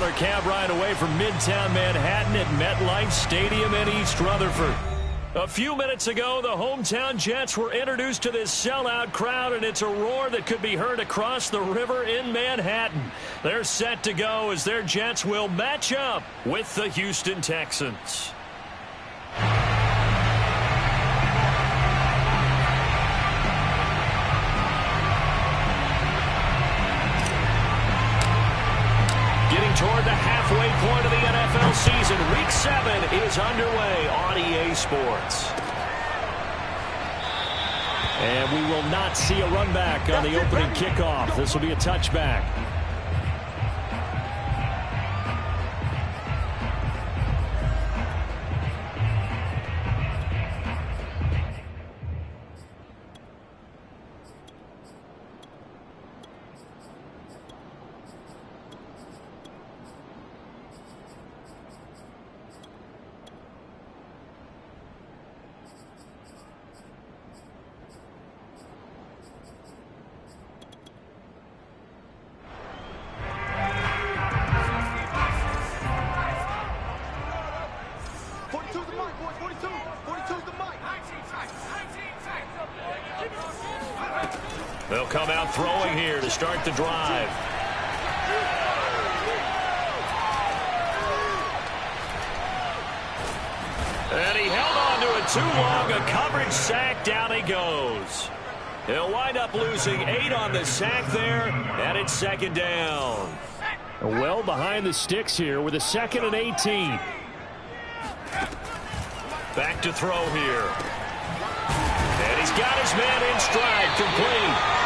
our cab ride away from Midtown Manhattan at MetLife Stadium in East Rutherford. A few minutes ago, the hometown Jets were introduced to this sellout crowd, and it's a roar that could be heard across the river in Manhattan. They're set to go as their Jets will match up with the Houston Texans. Toward the halfway point of the NFL season, Week 7 is underway on EA Sports. And we will not see a run back on the opening kickoff. This will be a touchback. They'll come out throwing here to start the drive. And he held on to it too long. A coverage sack. Down he goes. He'll wind up losing 8 on the sack there, and it's second down. Well behind the sticks here with a 2nd and 18. Back to throw here. And he's got his man in stride, complete.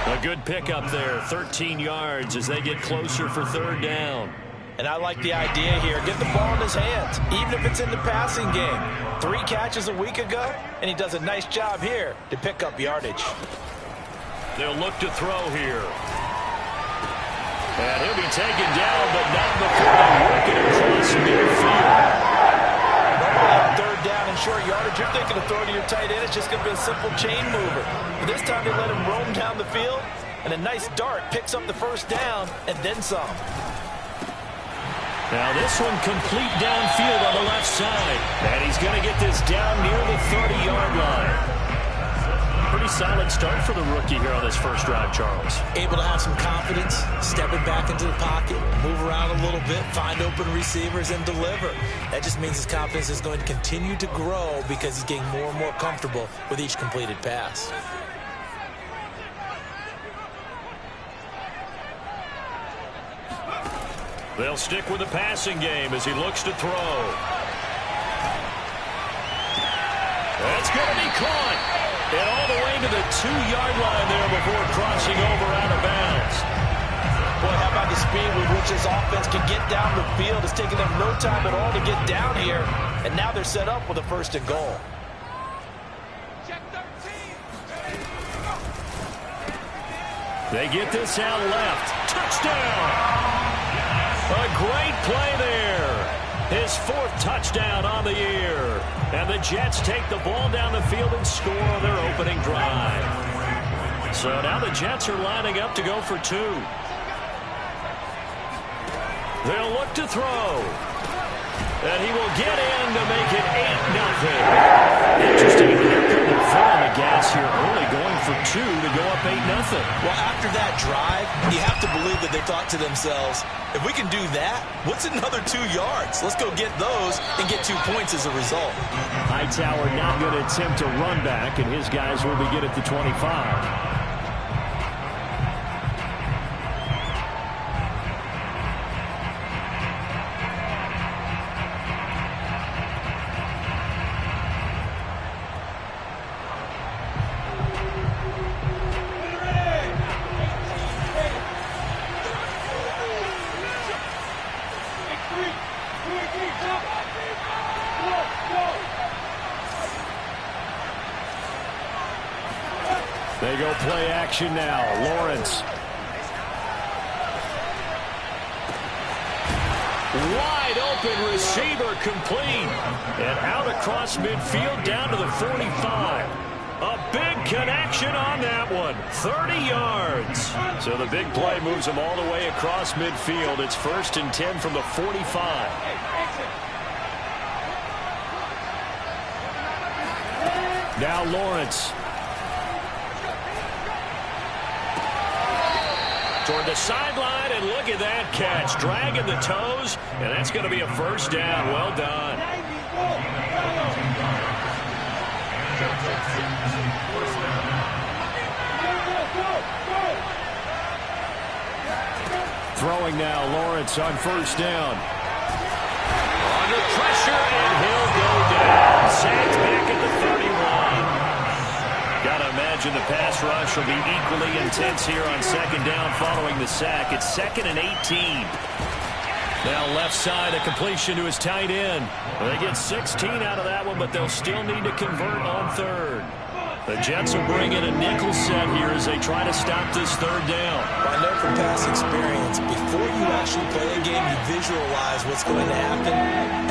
A good pickup there, 13 yards as they get closer for 3rd down. And I like the idea here. Get the ball in his hands, even if it's in the passing game. 3 catches a week ago, and he does a nice job here to pick up yardage. They'll look to throw here. And he'll be taken down, but not before they work it across midfield. On 3rd down and short yardage, you're thinking of throwing to your tight end. It's just going to be a simple chain mover. But this time they let him roam down the field, and a nice dart picks up the 1st down and then some. Now this one complete downfield on the left side. And he's going to get this down near the 30-yard line. Pretty solid start for the rookie here on this first drive, Charles. Able to have some confidence, stepping back into the pocket, move around a little bit, find open receivers, and deliver. That just means his confidence is going to continue to grow because he's getting more and more comfortable with each completed pass. They'll stick with the passing game as he looks to throw. That's going to be caught. And all the way to the 2-yard line there before crossing over out of bounds. Boy, how about the speed with which this offense can get down the field? It's taking them no time at all to get down here. And now they're set up with a 1st and goal. They get this out left. Touchdown! A great play there. His 4th touchdown on the year. And the Jets take the ball down the field and score on their opening drive. So now the Jets are lining up to go for 2. They'll look to throw. And he will get in to make it 8-0. Interesting that they're putting their foot on the gas here early, going for 2 to go up 8-0. Well, after that drive, you have to believe that they thought to themselves, if we can do that, what's another 2 yards? Let's go get those and get 2 points as a result. Hightower not going to attempt a run back, and his guys will begin at the 25. They go play action now. Lawrence. Wide open receiver complete. And out across midfield down to the 45. A big connection on that one. 30 yards. So the big play moves them all the way across midfield. It's 1st and 10 from the 45. Now Lawrence. Toward the sideline, and look at that catch. Dragging the toes, and that's going to be a first down. Well done. Throwing now, Lawrence on first down. Under pressure, and he'll go down. Sacked back at the 31. Got to imagine the pass rush will be equally intense here on second down following the sack. It's 2nd and 18. Now left side, a completion to his tight end. They get 16 out of that one, but they'll still need to convert on third. The Jets will bring in a nickel set here as they try to stop this third down. I know from past experience, before you actually play a game, you visualize what's going to happen.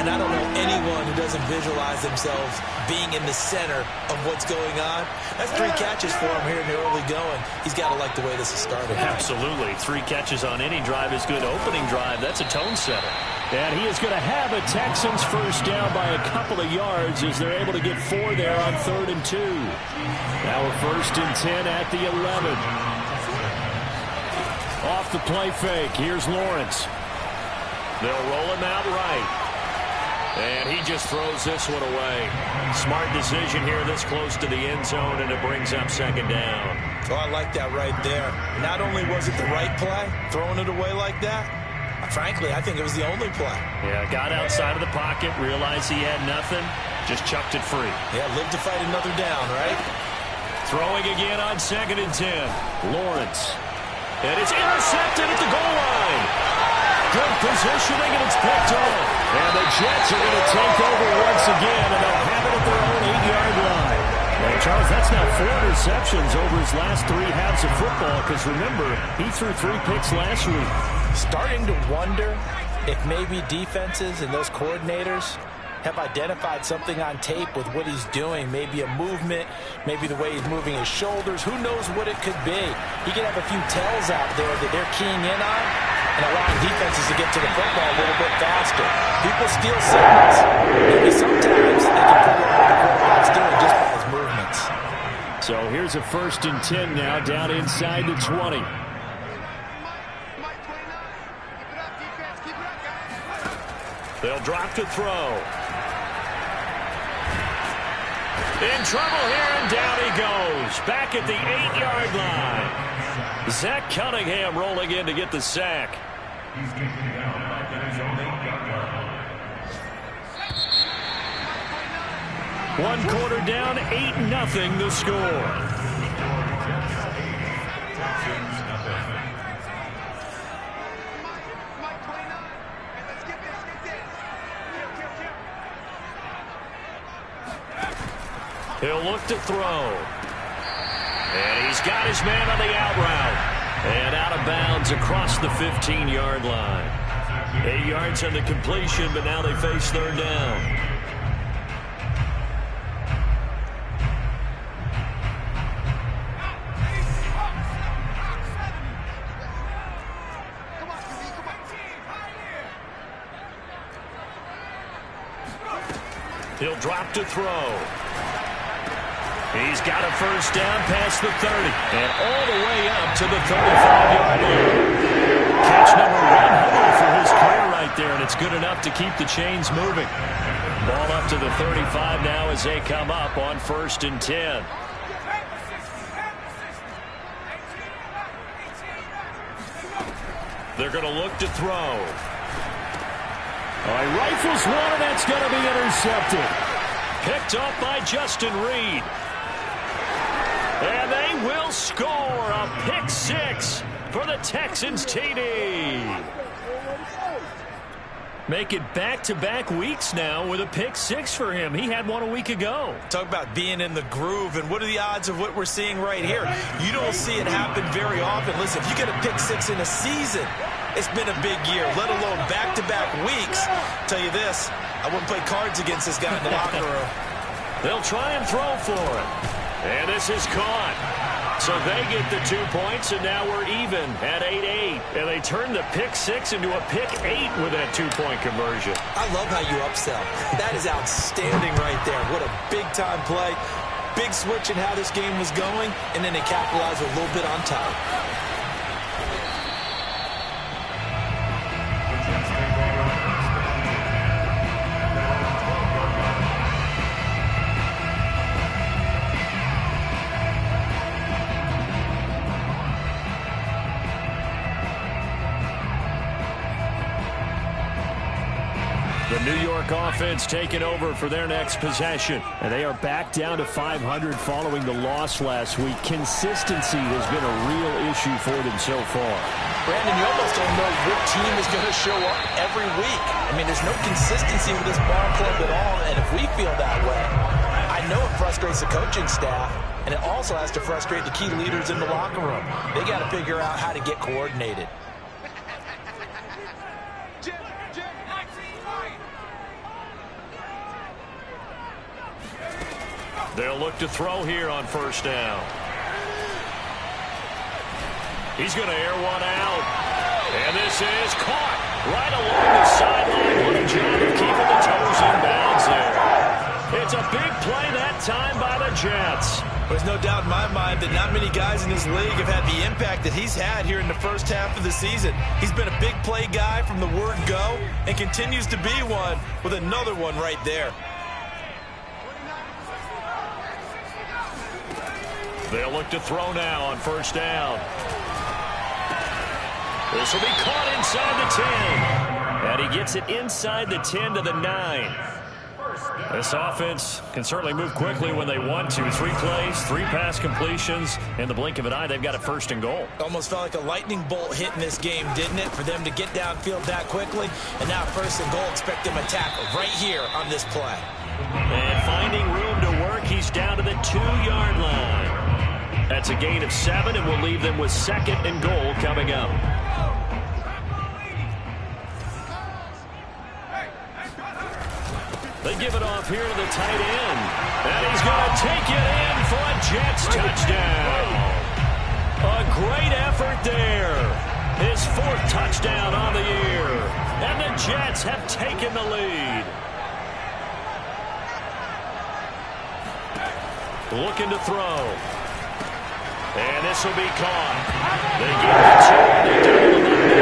And I don't know anyone who doesn't visualize themselves being in the center of what's going on. That's 3 catches for him here in the early going. He's got to like the way this is started. Absolutely. 3 catches on any drive is good. Opening drive, that's a tone setter. And he is going to have a Texans first down by a couple of yards as they're able to get 4 there on 3rd and 2. Now a 1st and 10 at the 11. Off the play fake. Here's Lawrence. They'll roll him out right. And he just throws this one away. Smart decision here this close to the end zone, and it brings up 2nd down. Oh, I like that right there. Not only was it the right play, throwing it away like that, frankly, I think it was the only play. Yeah, got outside of the pocket, realized he had nothing, just chucked it free. Yeah, live to fight another down, right? Throwing again on 2nd and 10. Lawrence. And it's intercepted at the goal line. Good positioning, and it's picked off. And the Jets are going to take over once again, and they'll have it at their own 8-yard line. Well, Charles, that's now 4 interceptions over his last 3 halves of football, because remember, he threw 3 picks last week. Starting to wonder if maybe defenses and those coordinators have identified something on tape with what he's doing. Maybe a movement, maybe the way he's moving his shoulders. Who knows what it could be? He could have a few tells out there that they're keying in on and allowing defenses to get to the football a little bit faster. People steal signals. Maybe sometimes they can figure out what the quarterback's doing just by his movements. So here's a 1st and 10 now down inside the 20. They'll drop to throw. In trouble here, and down he goes. Back at the 8-yard line. Zach Cunningham rolling in to get the sack. One quarter down, 8-0 the score. He'll look to throw. And he's got his man on the out route. And out of bounds across the 15-yard line. 8 yards on the completion, but now they face 3rd down. He'll drop to throw. He's got a first down past the 30 and all the way up to the 35-yard line. Catch number 100 for his career right there, and it's good enough to keep the chains moving. Ball up to the 35 now as they come up on 1st and 10. They're going to look to throw. All right, rifles one, and that's going to be intercepted. Picked up by Justin Reed. And they will score a pick 6 for the Texans TD. Make it back-to-back weeks now with a pick 6 for him. He had one a week ago. Talk about being in the groove, and what are the odds of what we're seeing right here? You don't see it happen very often. Listen, if you get a pick 6 in a season, it's been a big year, let alone back-to-back weeks. Tell you this, I wouldn't play cards against this guy in the locker room. They'll try and throw for it. And this is caught. So they get the 2 points, and now we're even at 8-8. And they turn the pick 6 into a pick 8 with that 2-point conversion. I love how you upsell. That is outstanding right there. What a big-time play. Big switch in how this game was going, and then they capitalized a little bit on top. The New York offense taking over for their next possession. And they are back down to 500 following the loss last week. Consistency has been a real issue for them so far. Brandon, you almost don't know what team is going to show up every week. I mean, there's no consistency with this ball club at all, and if we feel that way, I know it frustrates the coaching staff, and it also has to frustrate the key leaders in the locker room. They got to figure out how to get coordinated. They'll look to throw here on first down. He's going to air one out. And this is caught right along the sideline. What a job of keeping the toes in bounds there. It's a big play that time by the Jets. There's no doubt in my mind that not many guys in this league have had the impact that he's had here in the first half of the season. He's been a big play guy from the word go and continues to be one with another one right there. They'll look to throw now on first down. This will be caught inside the 10. And he gets it inside the 10 to the 9. This offense can certainly move quickly when they want to. 3 plays, 3 pass completions. In the blink of an eye, they've got a first and goal. Almost felt like a lightning bolt hit in this game, didn't it? For them to get downfield that quickly. And now first and goal, expect them to tackle right here on this play. And finding room to work, he's down to the 2-yard line. That's a gain of 7, and we'll leave them with second and goal coming up. They give it off here to the tight end. And he's going to take it in for a Jets touchdown. A great effort there. His 4th touchdown on the year. And the Jets have taken the lead. Looking to throw. And this will be caught. They get the 2. They're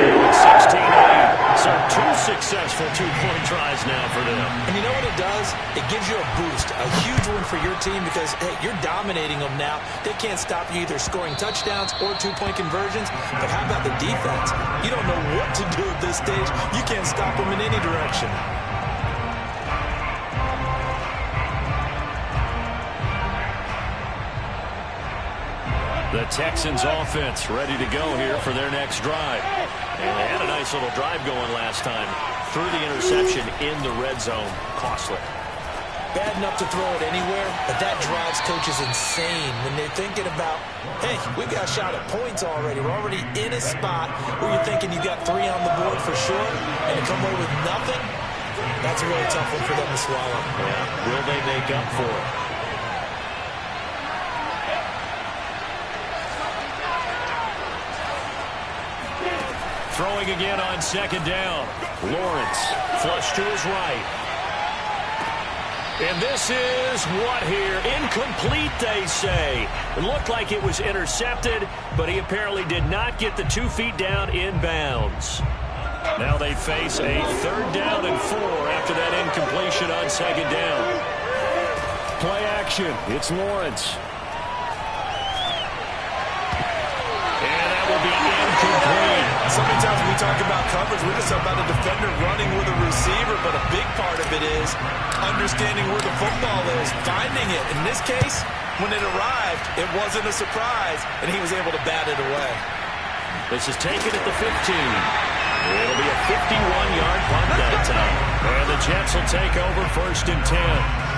down to 16-8. So 2 successful 2-point tries now for them. And you know what it does? It gives you a boost, a huge one for your team because, hey, you're dominating them now. They can't stop you either scoring touchdowns or 2-point conversions. But how about the defense? You don't know what to do at this stage. You can't stop them in any direction. The Texans offense ready to go here for their next drive. And they had a nice little drive going last time. Threw the interception in the red zone. Costly. Bad enough to throw it anywhere, but that drives coaches insane when they're thinking about, hey, we've got a shot at points already. We're already in a spot where you're thinking you've got 3 on the board for sure, and to come away with nothing, that's a really tough one for them to swallow. Yeah. Will they make up for it? Throwing again on second down. Lawrence flush to his right. And this is what here? Incomplete, they say. It looked like it was intercepted, but he apparently did not get the 2 feet down in bounds. Now they face a 3rd down and 4 after that incompletion on second down. Play action. It's Lawrence. And that will be incomplete. So many times when we talk about coverage, we're just talking about a defender running with a receiver, but a big part of it is understanding where the football is, finding it. In this case, when it arrived, it wasn't a surprise, and he was able to bat it away. This is taken at the 15. It'll be a 51-yard punt that time. And the Jets will take over 1st and 10.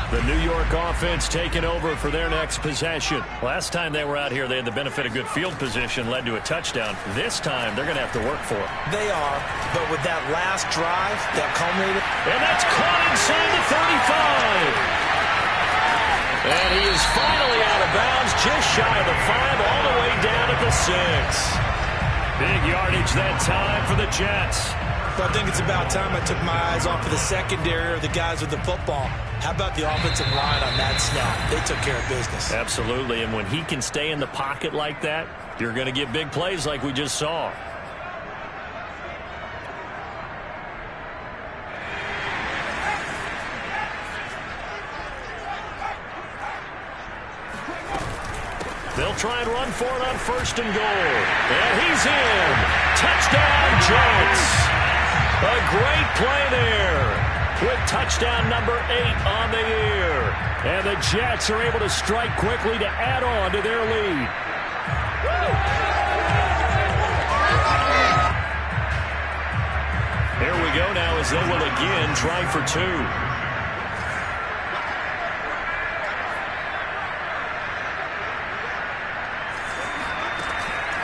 The New York offense taking over for their next possession. Last time they were out here, they had the benefit of good field position, led to a touchdown. This time, they're going to have to work for it. They are, but with that last drive, that culminated. And that's caught inside the 35. And he is finally out of bounds, just shy of the 5, all the way down at the 6. Big yardage that time for the Jets. But I think it's about time I took my eyes off of the secondary or the guys with the football. How about the offensive line on that snap? They took care of business. Absolutely, and when he can stay in the pocket like that, you're going to get big plays like we just saw. They'll try and run for it on 1st and goal. And he's in. Touchdown, Jets. A great play there with touchdown number 8 on the year. And the Jets are able to strike quickly to add on to their lead. Here we go now as they will again try for 2.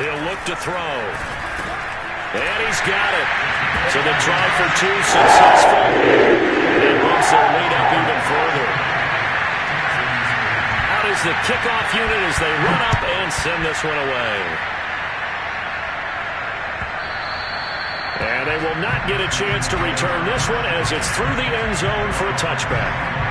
He'll look to throw. And he's got it. So the try for 2 successful. And bumps their lead up even further. Out is the kickoff unit as they run up and send this one away. And they will not get a chance to return this one as it's through the end zone for a touchback.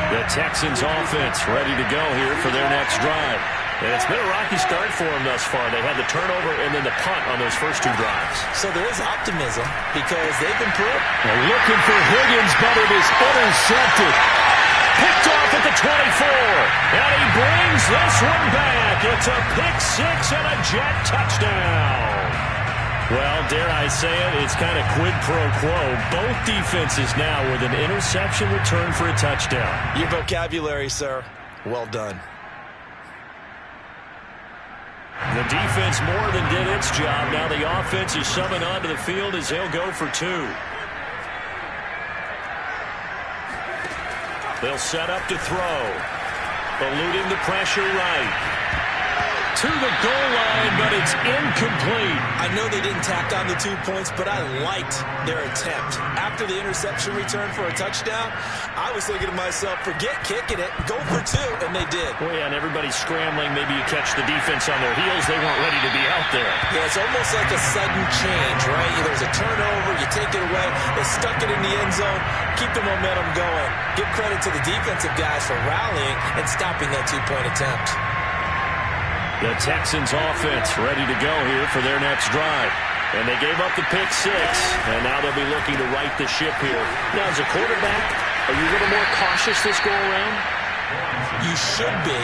The Texans offense ready to go here for their next drive. And it's been a rocky start for them thus far. They had the turnover and then the punt on those first 2 drives. So there is optimism because they've improved. They're looking for Higgins, but it is intercepted. Picked off at the 24. And he brings this one back. It's a pick 6 and a Jet touchdown. Well, dare I say it, it's kind of quid pro quo. Both defenses now with an interception return for a touchdown. Your vocabulary, sir. Well done. The defense more than did its job. Now the offense is summoned onto the field as they'll go for 2. They'll set up to throw. Eluding the pressure right. To the goal line, but it's incomplete. I know they didn't tack on the 2 points, but I liked their attempt. After the interception return for a touchdown, I was thinking to myself, forget kicking it, go for 2, and they did. Well, yeah, and everybody's scrambling. Maybe you catch the defense on their heels. They weren't ready to be out there. Yeah, it's almost like a sudden change, right? There's a turnover, you take it away, they stuck it in the end zone, keep the momentum going. Give credit to the defensive guys for rallying and stopping that 2-point attempt. The Texans offense ready to go here for their next drive. And they gave up the pick 6, and now they'll be looking to right the ship here. Now, as a quarterback, are you a little more cautious this go-around? You should be,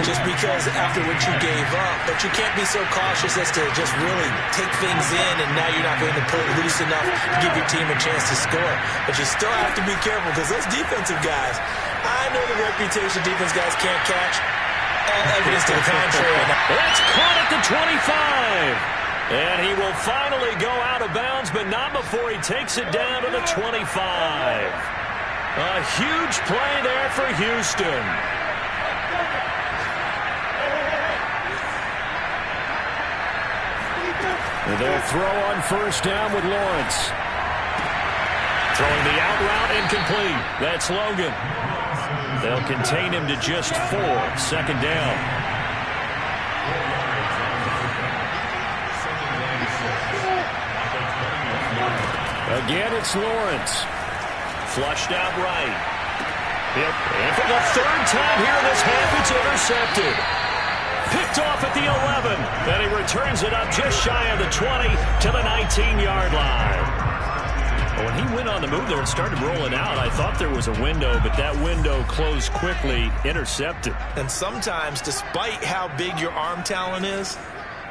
just because after what you gave up. But you can't be so cautious as to just really take things in, and now you're not going to pull loose enough to give your team a chance to score. But you still have to be careful, because those defensive guys, I know the reputation defense guys can't catch. Evidence to the contrary. That's caught at the 25. And he will finally go out of bounds, but not before he takes it down to the 25. A huge play there for Houston. And they'll throw on 1st down with Lawrence. Throwing the out route incomplete. That's Logan. They'll contain him to just 4. 2nd down. Again, it's Lawrence. Flushed out right. Yep. And for the 3rd time here in this half, it's intercepted. Picked off at the 11. And he returns it up just shy of the 20 to the 19-yard line. When he went on the move there and started rolling out, I thought there was a window, but that window closed quickly, intercepted. And sometimes, despite how big your arm talent is,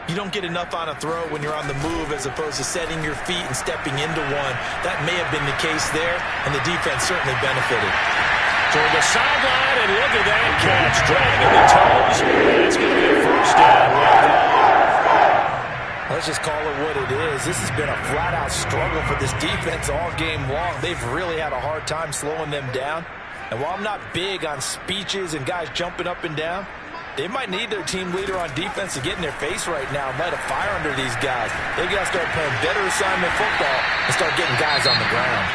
you don't get enough on a throw when you're on the move as opposed to setting your feet and stepping into one. That may have been the case there, and the defense certainly benefited. Toward the sideline, and look at that catch. Dragging the toes, and it's going to be a 1st down. Well, let's just call it what it is. This has been a flat-out struggle for this defense all game long. They've really had a hard time slowing them down. And while I'm not big on speeches and guys jumping up and down, they might need their team leader on defense to get in their face right now and light a fire under these guys. They've got to start playing better assignment football and start getting guys on the ground.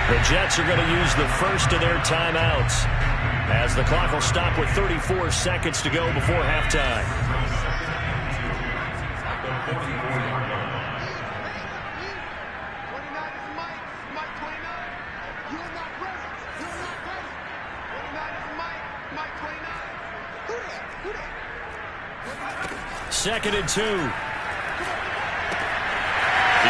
The Jets are going to use the first of their timeouts as the clock will stop with 34 seconds to go before halftime. Second and 2. He's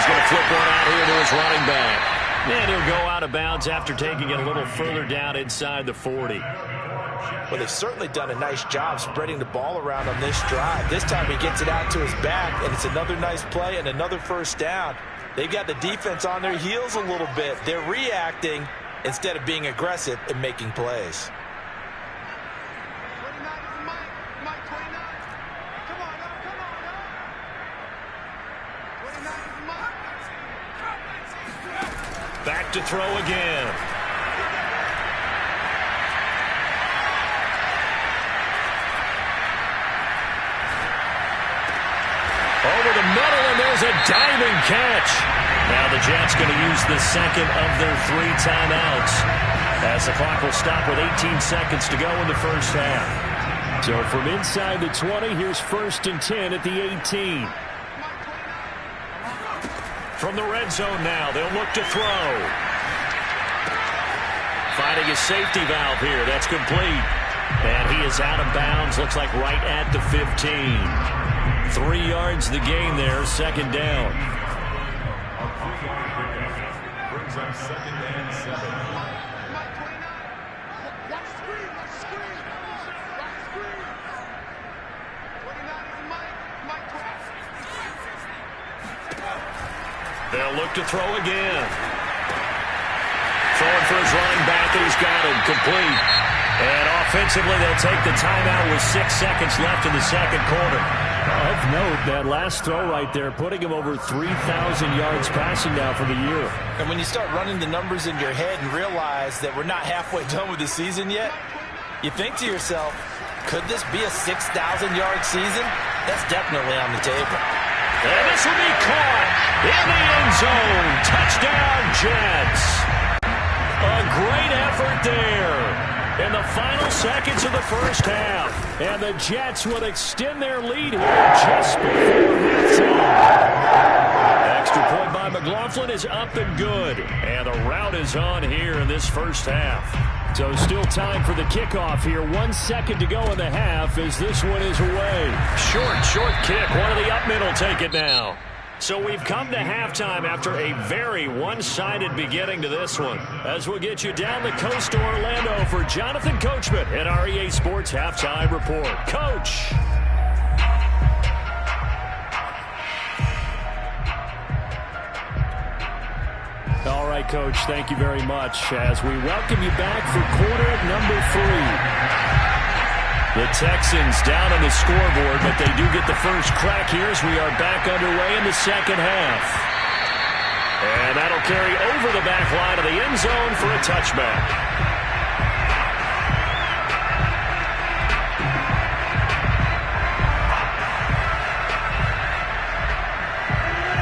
going to flip one out here to his running back. And he'll go out of bounds after taking it a little further down inside the 40. Well, they've certainly done a nice job spreading the ball around on this drive. This time he gets it out to his back, and it's another nice play and another first down. They've got the defense on their heels a little bit. They're reacting instead of being aggressive and making plays. Back to throw again. Over the middle, and there's a diving catch. Now the Jets going to use the second of their 3 timeouts as the clock will stop with 18 seconds to go in the first half. So from inside the 20, here's 1st and 10 at the 18. From the red zone now, they'll look to throw. Finding a safety valve here. That's complete. And he is out of bounds. Looks like right at the 15. 3 yards the gain there. Second down. Brings up 2nd and 7. They'll look to throw again. Throwing for his running back, and he's got him complete. And offensively, they'll take the timeout with 6 seconds left in the second quarter. Of note, that last throw right there, putting him over 3,000 yards passing now for the year. And when you start running the numbers in your head and realize that we're not halfway done with the season yet, you think to yourself, could this be a 6,000-yard season? That's definitely on the table. And this will be caught in the end zone. Touchdown, Jets. A great effort there in the final seconds of the first half. And the Jets will extend their lead here just before halftime. Extra point by McLaughlin is up and good. And the route is on here in this first half. So still time for the kickoff here. 1 second to go in the half as this one is away. Short kick. One of the up men will take it now. So we've come to halftime after a very one-sided beginning to this one. As we'll get you down the coast to Orlando for Jonathan Coachman at our EA Sports Halftime Report. Coach. All right, Coach, thank you very much as we welcome you back for quarter number 3. The Texans down on the scoreboard, but they do get the first crack here as we are back underway in the second half. And that'll carry over the back line of the end zone for a touchback.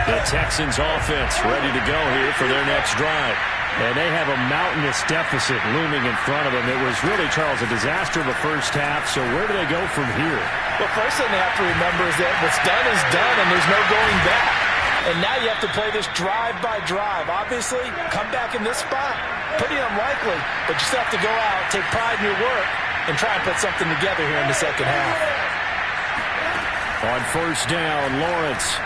The Texans offense ready to go here for their next drive. And they have a mountainous deficit looming in front of them. It was really, Charles, a disaster of a first half. So where do they go from here? Well, first thing they have to remember is that what's done is done, and there's no going back. And now you have to play this drive by drive. Obviously, come back in this spot, pretty unlikely. But you still have to go out, take pride in your work, and try and put something together here in the second half. On first down, Lawrence.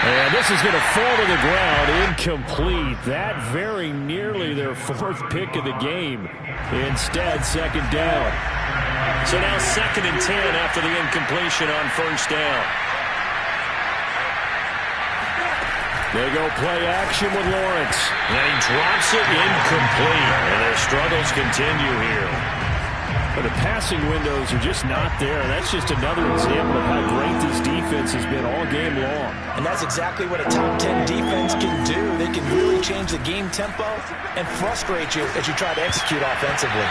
And this is going to fall to the ground, incomplete. That very nearly their 4th pick of the game. Instead, second down. So now 2nd and 10 after the incompletion on first down. They go play action with Lawrence. And he drops it incomplete. And their struggles continue here. But the passing windows are just not there. That's just another example of how great this defense has been all game long. And that's exactly what a top 10 defense can do. They can really change the game tempo and frustrate you as you try to execute offensively.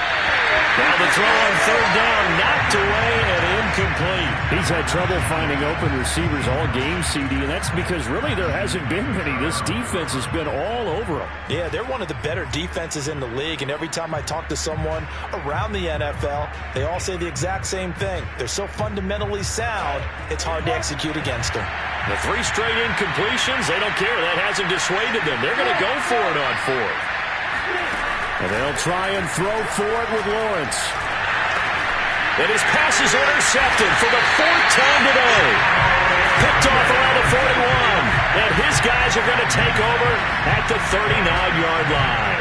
Now the throw on third down, knocked away and incomplete. He's had trouble finding open receivers all game, CD, and that's because really there hasn't been many. This defense has been all over them. Yeah, they're one of the better defenses in the league, and every time I talk to someone around the NFL, they all say the exact same thing. They're so fundamentally sound, it's hard to execute against them. The 3 straight incompletions, they don't care. That hasn't dissuaded them. They're going to go for it on 4th. And they'll try and throw for it with Lawrence. And his pass is intercepted for the 4th time today. Picked off around the 41. And his guys are going to take over at the 39-yard line.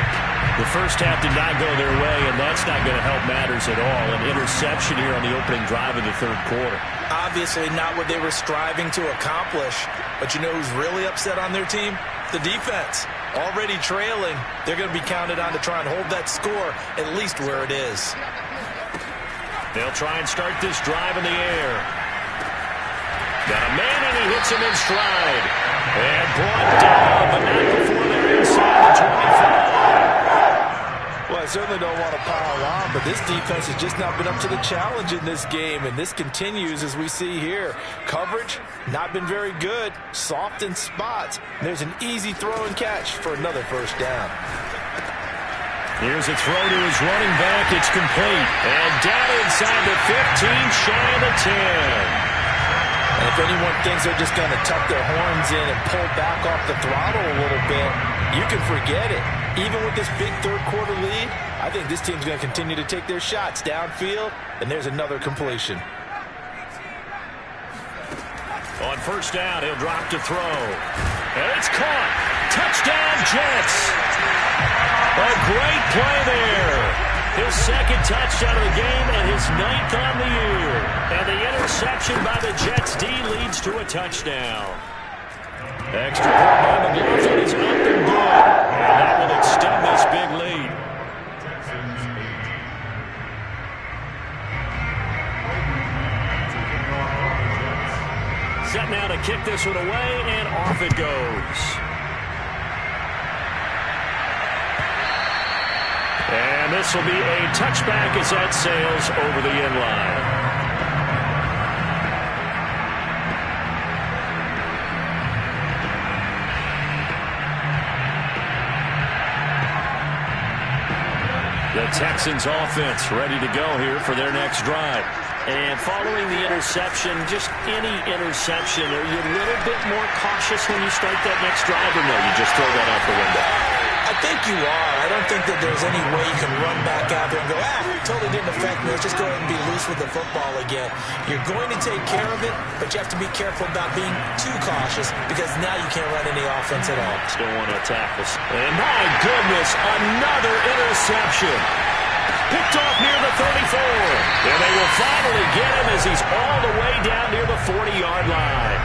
The first half did not go their way, and that's not going to help matters at all. An interception here on the opening drive of the 3rd quarter. Obviously not what they were striving to accomplish. But you know who's really upset on their team? The defense. Already trailing, they're going to be counted on to try and hold that score at least where it is. They'll try and start this drive in the air. Got a man, and he hits him in stride. And brought down, but not before they're inside the 25. Well, I certainly don't want to pile on, but this defense has just not been up to the challenge in this game, and this continues as we see here. Coverage, not been very good, soft in spots. There's an easy throw and catch for another first down. Here's a throw to his running back. It's complete. And down inside the 15, shy of the 10. And if anyone thinks they're just going to tuck their horns in and pull back off the throttle a little bit, you can forget it. Even with this big 3rd quarter lead, I think this team's going to continue to take their shots downfield, and there's another completion. On first down, he'll drop to throw. And it's caught. Touchdown, Jets. A great play there. His 2nd touchdown of the game and his 9th on the year. And the interception by the Jets D leads to a touchdown. Extra point by McLaughlin is up and good. And that will extend this big lead. Set now to kick this one away, and off it goes. And this will be a touchback as that sails over the end line. The Texans offense ready to go here for their next drive. And following the interception, just any interception, are you a little bit more cautious when you start that next drive, or no, you just throw that out the window? I think you are. I don't think that there's any way you can run back out there and go, totally didn't affect me. Let's just go ahead and be loose with the football again. You're going to take care of it, but you have to be careful about being too cautious because now you can't run any offense at all. Still want to attack this. And my goodness, another interception. Picked off near the 34. And they will finally get him as he's all the way down near the 40-yard line.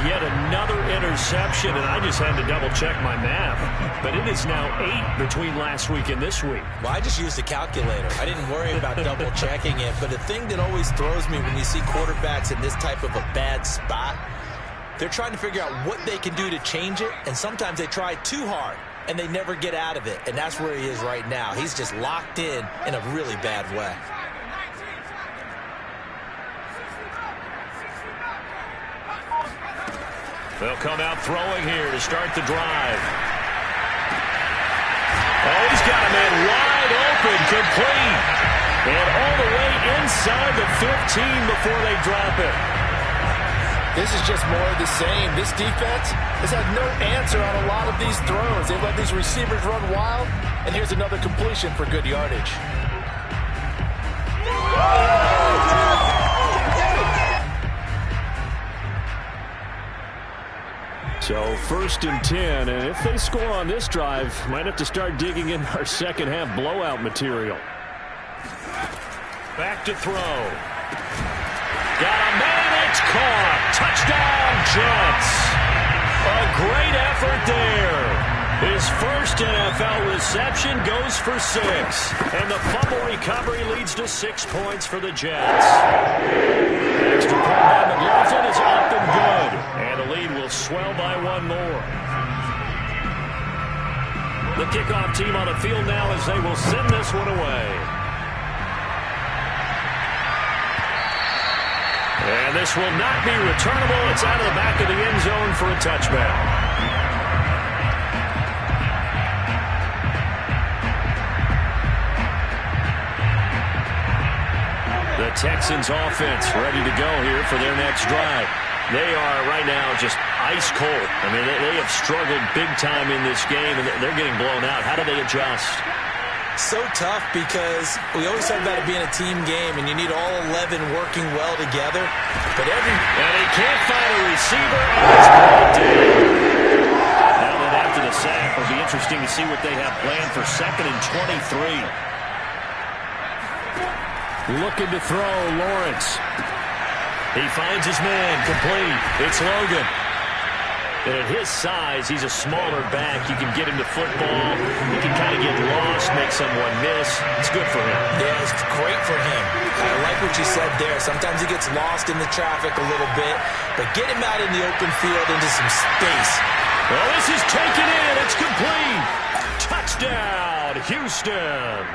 Yet another interception, and I just had to double-check my math. But it is now 8 between last week and this week. Well, I just used a calculator. I didn't worry about double-checking it. But the thing that always throws me when you see quarterbacks in this type of a bad spot, they're trying to figure out what they can do to change it, and sometimes they try too hard, and they never get out of it. And that's where he is right now. He's just locked in a really bad way. They'll come out throwing here to start the drive. Oh, he's got a man wide open, complete. And all the way inside the 15 before they drop it. This is just more of the same. This defense has had no answer on a lot of these throws. They let these receivers run wild, and here's another completion for good yardage. So 1st and 10, and if they score on this drive, might have to start digging in our second half blowout material. Back to throw. Got a man, it's caught. Touchdown, Jets. A great effort there. His first NFL reception goes for 6. And the fumble recovery leads to 6 points for the Jets. Extra point by McLaughlin is up and good. And the lead will swell by 1 more. The kickoff team on the field now as they will send this one away. And this will not be returnable. It's out of the back of the end zone for a touchback. The Texans offense ready to go here for their next drive. They are right now just ice cold. I mean, they have struggled big time in this game, and they're getting blown out. How do they adjust? So tough because we always talk about it being a team game, and you need all 11 working well together. But and he can't find a receiver, and it's brought down. Now that after the sack, it'll be interesting to see what they have planned for 2nd and 23. Looking to throw, Lawrence. He finds his man, complete. It's Logan. And at his size, he's a smaller back. You can get him to football. He can kind of get lost, make someone miss. It's good for him. Yeah, it's great for him. I like what you said there. Sometimes he gets lost in the traffic a little bit, but get him out in the open field into some space. Well, this is taken in. It's complete. Touchdown, Houston.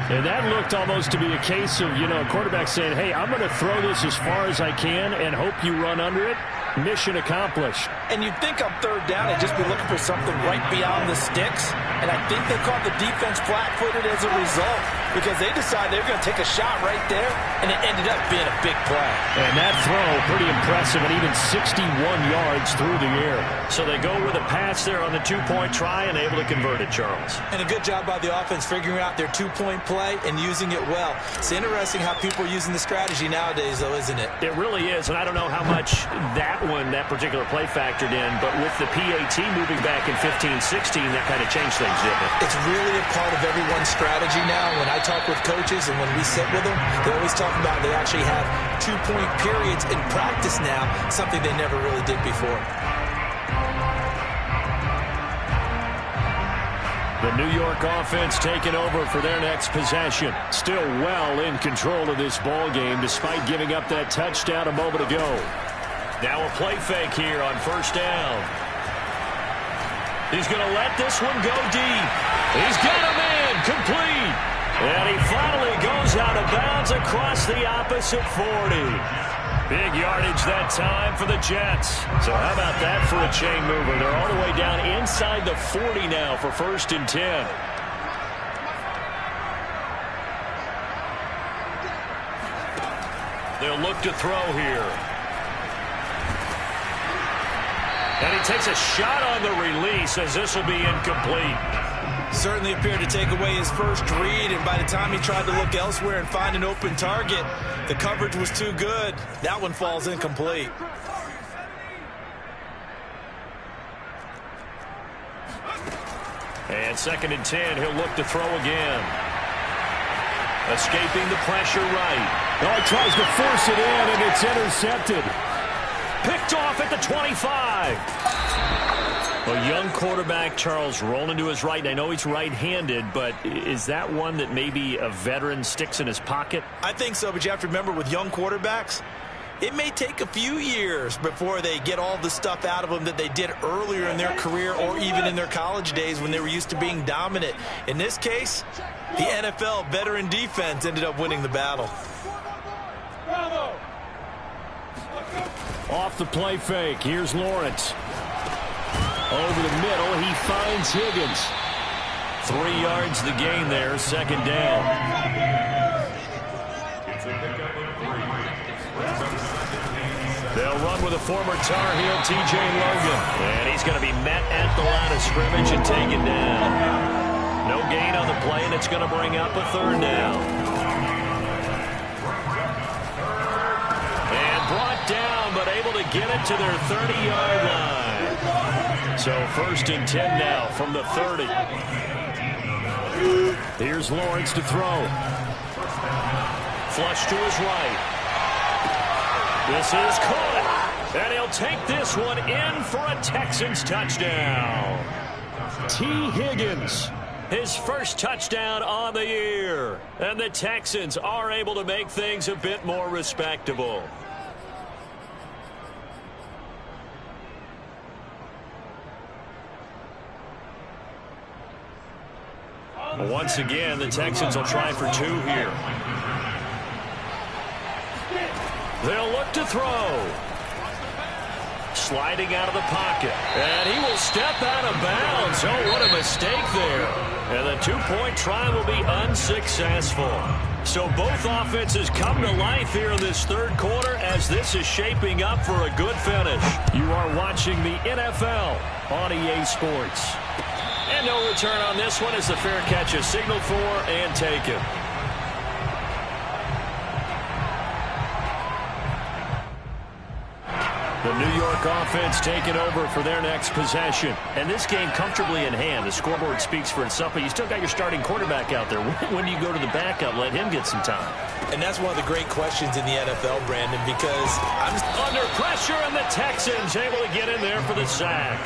And that looked almost to be a case of, a quarterback saying, hey, I'm going to throw this as far as I can and hope you run under it. Mission accomplished. And you'd think on 3rd down, they'd just be looking for something right beyond the sticks. And I think they caught the defense flat-footed as a result because they decided they were going to take a shot right there, and it ended up being a big play. And that throw, pretty impressive, and even 61 yards through the air. So they go with a pass there on the 2-point try and able to convert it, Charles. And a good job by the offense figuring out their 2-point play and using it well. It's interesting how people are using the strategy nowadays, though, isn't it? It really is, and I don't know how much that particular play factored in, but with the PAT moving back in 15-16, that kind of changed things, didn't it? It's really a part of everyone's strategy now. When I talk with coaches and when we sit with them, they always talk about they actually have 2-point periods in practice now, something they never really did before. The New York offense taking over for their next possession. Still well in control of this ball game despite giving up that touchdown a moment ago. Now a play fake here on 1st down. He's going to let this one go deep. He's got a man, complete. And he finally goes out of bounds across the opposite 40. Big yardage that time for the Jets. So how about that for a chain mover? They're all the way down inside the 40 now for 1st and 10. They'll look to throw here. And he takes a shot on the release as this will be incomplete. Certainly appeared to take away his first read, and by the time he tried to look elsewhere and find an open target, the coverage was too good. That one falls incomplete. And 2nd and 10, he'll look to throw again. Escaping the pressure right. Oh, he tries to force it in, and it's intercepted. Picked off at the 25. A young quarterback, Charles, rolling to his right. I know he's right-handed, but is that one that maybe a veteran sticks in his pocket? I think so, but you have to remember with young quarterbacks, it may take a few years before they get all the stuff out of them that they did earlier in their career or even in their college days when they were used to being dominant. In this case, the NFL veteran defense ended up winning the battle. Off the play fake, here's Lawrence. Over the middle, he finds Higgins. 3 yards the gain there, 2nd down. They'll run with a former Tar Heel, T.J. Logan. And he's going to be met at the line of scrimmage and taken down. No gain on the play, and it's going to bring up a 3rd down. And brought down, but able to get it to their 30-yard line. So 1st and 10 now from the 30. Here's Lawrence to throw. Flush to his right. This is caught. And he'll take this one in for a Texans touchdown. T. Higgins. His first touchdown on the year. And the Texans are able to make things a bit more respectable. Once again, the Texans will try for 2 here. They'll look to throw. Sliding out of the pocket. And he will step out of bounds. Oh, what a mistake there. And the 2-point try will be unsuccessful. So both offenses come to life here in this third quarter as this is shaping up for a good finish. You are watching the NFL on EA Sports. And no return on this one as the fair catch is signaled for and taken. The New York offense taking over for their next possession. And this game comfortably in hand. The scoreboard speaks for itself, but you still got your starting quarterback out there. When do you go to the backup, let him get some time? And that's one of the great questions in the NFL, Brandon, because I'm under pressure, and the Texans able to get in there for the sack.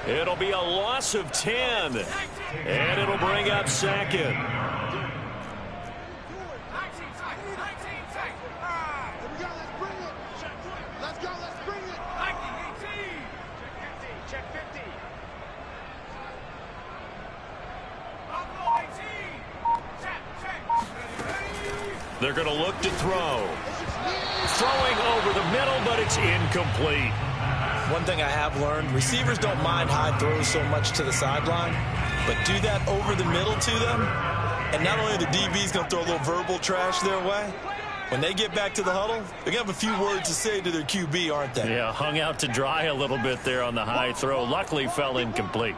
It'll be a loss of 10, and it'll bring up second. They're going to look to throw. Throwing over the middle, but it's incomplete. One thing I have learned, receivers don't mind high throws so much to the sideline, but do that over the middle to them, and not only the DB's going to throw a little verbal trash their way, when they get back to the huddle, they're going to have a few words to say to their QB, aren't they? Yeah, hung out to dry a little bit there on the high throw. Luckily fell incomplete.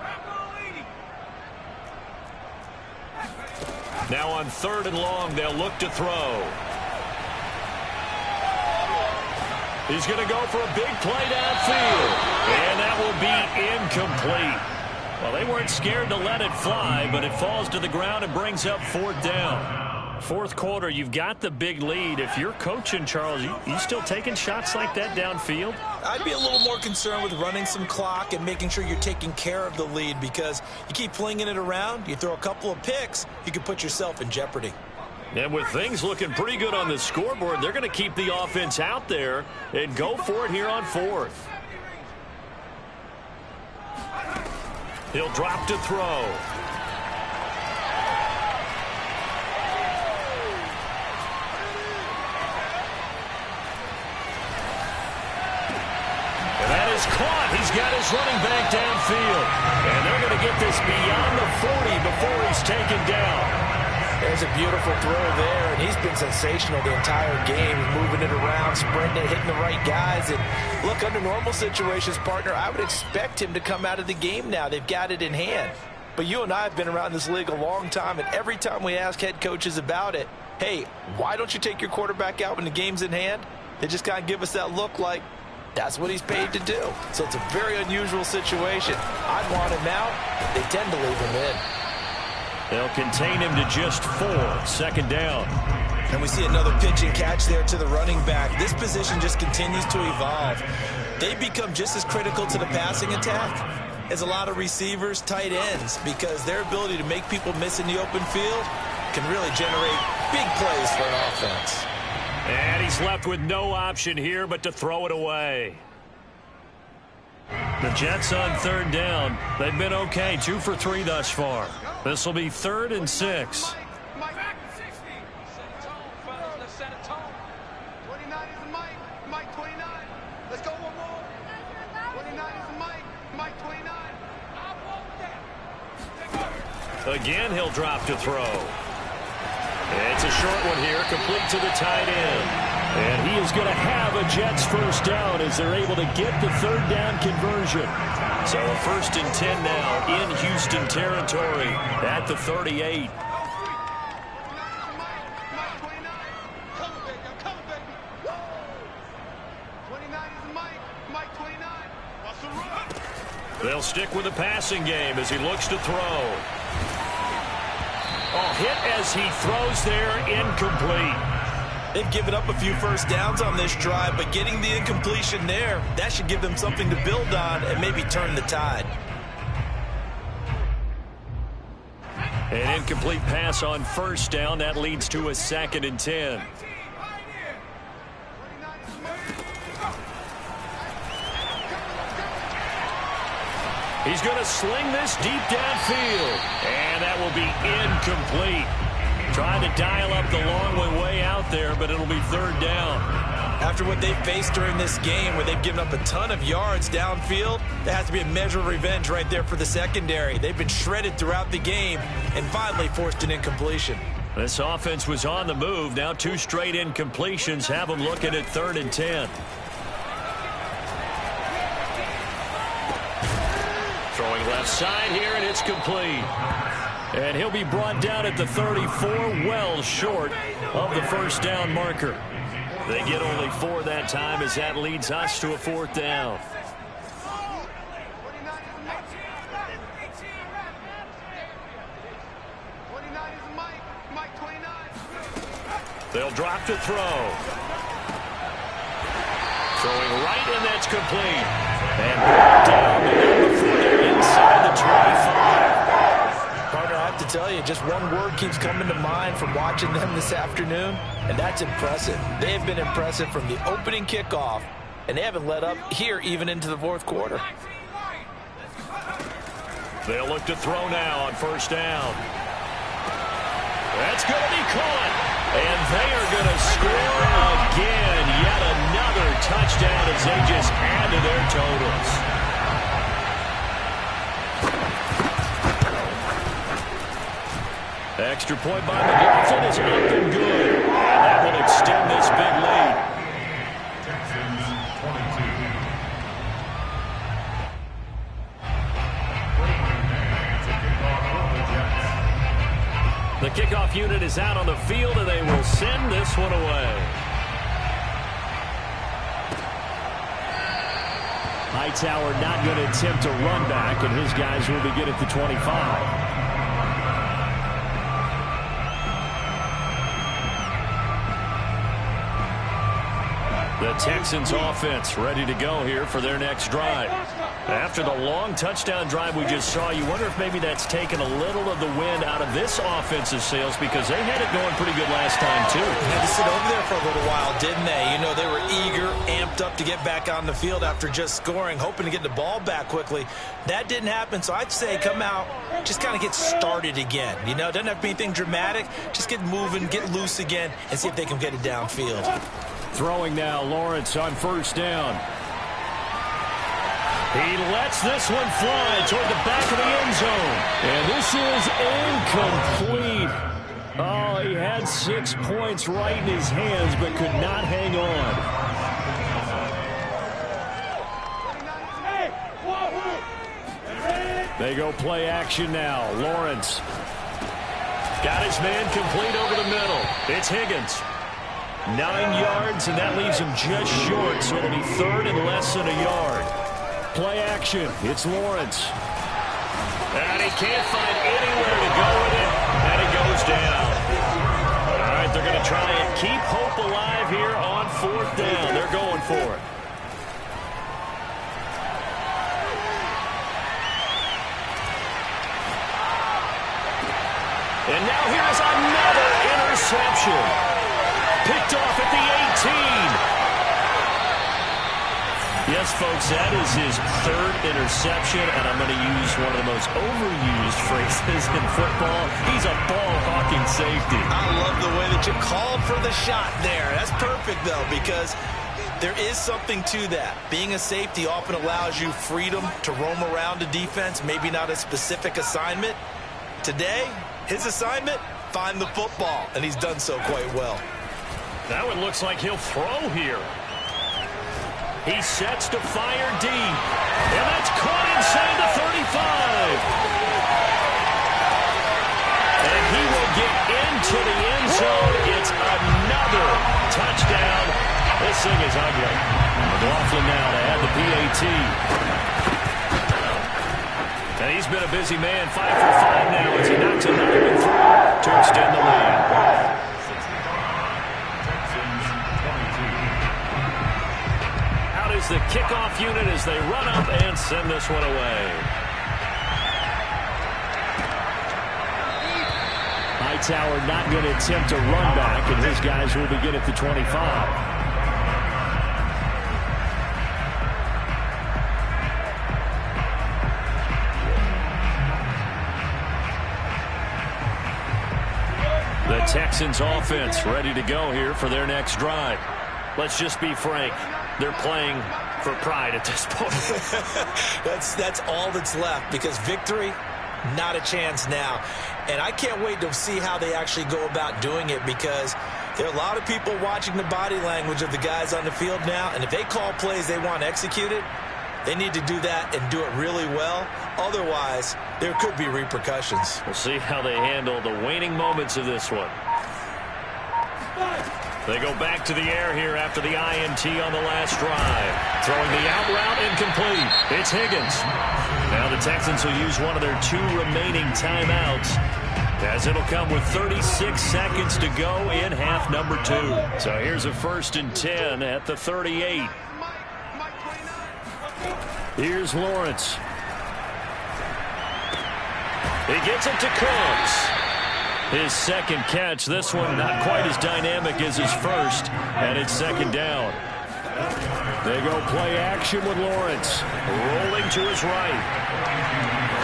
Now on 3rd and long, they'll look to throw. He's going to go for a big play downfield. And that will be incomplete. Well, they weren't scared to let it fly, but it falls to the ground and brings up 4th down. 4th quarter, you've got the big lead. If you're coaching, Charles, you still taking shots like that downfield? I'd be a little more concerned with running some clock and making sure you're taking care of the lead, because you keep flinging it around, you throw a couple of picks, you can put yourself in jeopardy. And with things looking pretty good on the scoreboard, they're going to keep the offense out there and go for it here on 4th. He'll drop to throw. And that is caught. He's got his running back downfield. And they're going to get this beyond the 40 before he's taken down. There's a beautiful throw there, and he's been sensational the entire game, moving it around, spreading it, hitting the right guys. And look, under normal situations, partner, I would expect him to come out of the game now. They've got it in hand. But you and I have been around this league a long time, and every time we ask head coaches about it, hey, why don't you take your quarterback out when the game's in hand? They just kind of give us that look like that's what he's paid to do. So it's a very unusual situation. I'd want him out. They tend to leave him in. They'll contain him to just 4. 2nd down. And we see another pitch and catch there to the running back. This position just continues to evolve. They become just as critical to the passing attack as a lot of receivers, tight ends, because their ability to make people miss in the open field can really generate big plays for an offense. And he's left with no option here but to throw it away. The Jets on 3rd down. They've been okay, 2 for 3 thus far. This will be 3rd and 6. Again, he'll drop to throw. It's a short one here, complete to the tight end. And he is going to have a Jets 1st down as they're able to get the 3rd down conversion. So a 1st and 10 now in Houston territory at the 38. They'll stick with the passing game as he looks to throw. Oh, hit as he throws there, incomplete. They've given up a few 1st downs on this drive, but getting the incompletion there, that should give them something to build on and maybe turn the tide. An incomplete pass on first down. That leads to a 2nd and 10. He's going to sling this deep downfield. And that will be incomplete. Trying to dial up the long way out there, but it'll be 3rd down. After what they've faced during this game, where they've given up a ton of yards downfield, there has to be a measure of revenge right there for the secondary. They've been shredded throughout the game and finally forced an incompletion. This offense was on the move. Now 2 straight incompletions have them looking at 3rd and 10. Throwing left side here, and it's complete. And he'll be brought down at the 34, well short of the first down marker. They get only 4 that time as that leads us to a 4th down. They'll drop to throw. Throwing right, and that's complete. And brought down before they're inside the 25. Partner, I have to tell you, just one word keeps coming to mind from watching them this afternoon, and that's impressive. They have been impressive from the opening kickoff, and they haven't let up here even into the 4th quarter. They'll look to throw now on first down. That's going to be caught. And they are going to score again. Yet another touchdown as they just add to their totals. Extra point by McLaughlin is up and good. And that will extend this big lead. Texans 22. The kickoff unit is out on the field, and they will send this one away. Hightower not going to attempt a run back, and his guys will begin at the 25. The Texans offense ready to go here for their next drive. After the long touchdown drive we just saw, you wonder if maybe that's taken a little of the wind out of this offensive sails, because they had it going pretty good last time too. They had to sit over there for a little while, didn't they? You know, they were eager, amped up to get back on the field after just scoring, hoping to get the ball back quickly. That didn't happen, so I'd say come out, just kind of get started again. You know, it doesn't have to be anything dramatic. Just get moving, get loose again, and see if they can get it downfield. Throwing now, Lawrence on first down. He lets this one fly toward the back of the end zone. And this is incomplete. Oh, he had 6 points right in his hands, but could not hang on. They go play action now. Lawrence. Got his man complete over the middle. It's Higgins. 9 yards, and that leaves him just short, so it'll be 3rd and less than a yard. Play action. It's Lawrence. And he can't find anywhere to go with it, and it goes down. All right, they're going to try and keep hope alive here on 4th down. They're going for it. And now here is another interception. Picked off at the 18. Yes, folks, that is his 3rd interception, and I'm going to use one of the most overused phrases in football. He's a ball-hawking safety. I love the way that you called for the shot there. That's perfect, though, because there is something to that. Being a safety often allows you freedom to roam around the defense, maybe not a specific assignment. Today, his assignment, find the football, and he's done so quite well. That one looks like he'll throw here. He sets to fire deep. And that's caught inside the 35. And he will get into the end zone. It's another touchdown. This thing is ugly. McLaughlin now to add the PAT. And he's been a busy man. 5 for 5 now as he knocks another one through to extend the lead. The kickoff unit as they run up and send this one away. Hightower not going to attempt a run back, and his guys will begin at the 25. The Texans offense ready to go here for their next drive. Let's just be frank. They're playing for pride at this point. That's all that's left, because victory, not a chance now. And I can't wait to see how they actually go about doing it, because there are a lot of people watching the body language of the guys on the field now, and if they call plays they want executed, they need to do that and do it really well. Otherwise, there could be repercussions. We'll see how they handle the waning moments of this one. They go back to the air here after the INT on the last drive. Throwing the out route, incomplete. It's Higgins. Now the Texans will use one of their 2 remaining timeouts, as it'll come with 36 seconds to go in half number 2. So here's a 1st and 10 at the 38. Here's Lawrence. He gets it to Cooks. His second catch. This one not quite as dynamic as his first, and it's 2nd down. They go play action with Lawrence. Rolling to his right.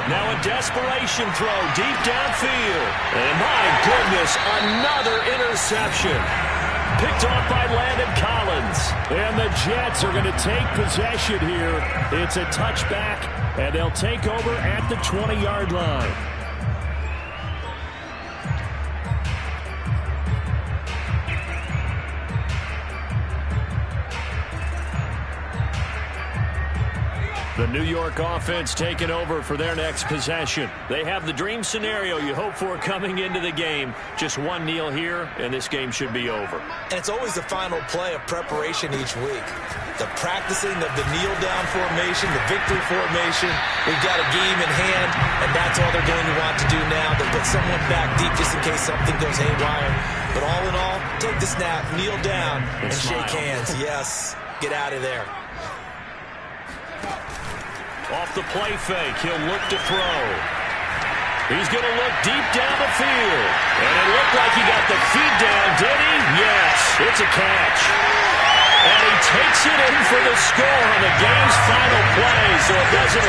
Now a desperation throw deep downfield. And my goodness, another interception. Picked off by Landon Collins. And the Jets are going to take possession here. It's a touchback, and they'll take over at the 20-yard line. The New York offense taking over for their next possession. They have the dream scenario you hope for coming into the game. Just one kneel here, and this game should be over. And it's always the final play of preparation each week. The practicing of the kneel-down formation, the victory formation. We've got a game in hand, and that's all they're going to want to do now. They'll put someone back deep just in case something goes haywire. But all in all, take the snap, kneel down, and shake hands. Yes, get out of there. Off the play fake, he'll look to throw. He's going to look deep down the field. And it looked like he got the feet down, did he? Yes, it's a catch. And he takes it in for the score on the game's final play, so it doesn't